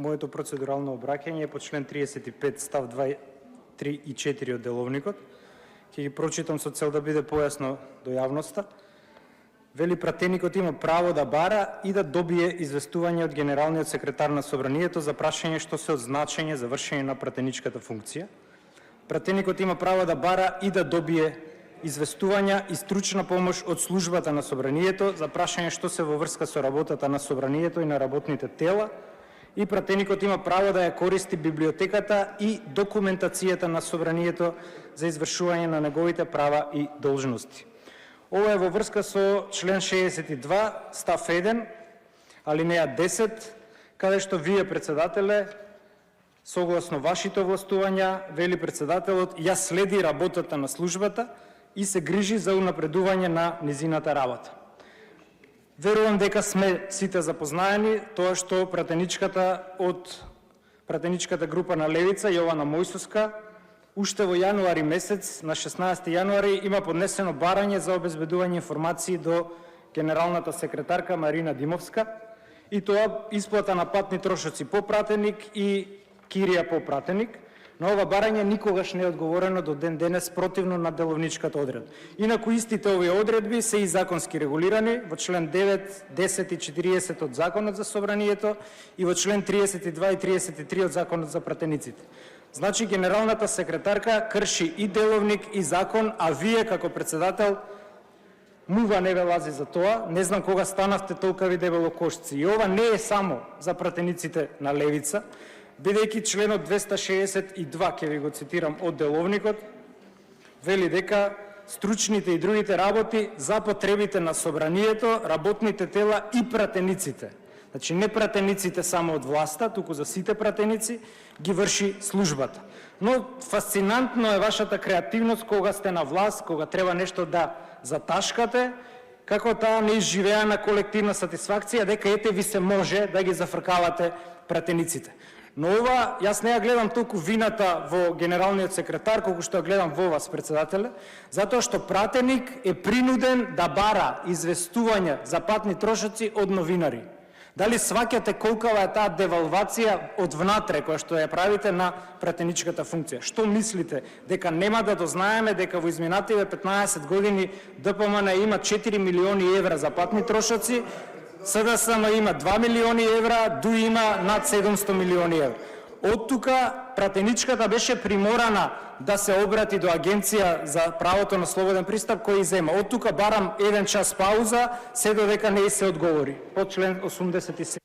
моето процедурално обраќање по член 35 став 2, 3 и 4 од деловникот. Ќе ги прочитам со цел да биде појасно до јавноста. Вели, пратеникот има право да бара и да добие известување од генералниот секретар на Собранието за прашање што се од значење за вршење на пратеничката функција. Пратеникот има право да бара и да добие известувања и стручна помош од службата на Собранието за прашање што се во врска со работата на Собранието и на работните тела, и пратеникот има право да ја користи библиотеката и документацијата на Собранието за извршување на неговите права и должности. Ова е во врска со член 62, став 1, алинеја 10, каде што вие, председателе, согласно вашите овластувања, вели председателот, ја следи работата на службата и се грижи за унапредување на низината работа. Верувам дека сме сите запознаени тоа што пратеничката група на Левица, Јована Мојсуска, уште во јануари месец, на 16 јануари, има поднесено барање за обезбедување информации до генералната секретарка Марина Димовска, и тоа исплата на патни трошоци по пратеник и кирија по пратеник. На ова барање никогаш не е одговорено до ден денес противно на деловничката одредба. Инаку истите овие одредби се и законски регулирани во член 9, 10 и 40 од Законот за Собранието и во член 32 и 33 од Законот за пратениците. Значи, генералната секретарка крши и деловник и закон, а вие како председател мува не ве лази за тоа. Не знам кога станавте толкави дебелокошци. И ова не е само за пратениците на Левица, бидејќи членот 262, ќе ви го цитирам од деловникот, вели дека стручните и другите работи за потребите на Собранието, работните тела и пратениците. Значи, не пратениците само од власта, туку за сите пратеници ги врши службата. Но фасцинантно е вашата креативност кога сте на власт, кога треба нешто да заташкате, како таа неизживеана колективна сатисфакција, дека ете ви се може да ги зафркавате пратениците. Но ова, јас не ја гледам толку вината во генералниот секретар, колку што ја гледам во вас, председателе, затоа што пратеник е принуден да бара известување за патни трошоци од новинари. Дали сваќате колкава е таа девалвација од внатре која што ја правите на пратеничката функција? Што мислите? Дека нема да дознаеме дека во изминативе 15 години ДПМН има 4 милиони евра за патни трошоци, СДСМ има 2 милиони евра, ДУ има над 700 милиони евра. Од тука пратеничката беше приморана да се обрати до Агенција за правото на слободен пристап, кој изема. Од тука барам 1 час пауза, се додека не се одговори. По член 87.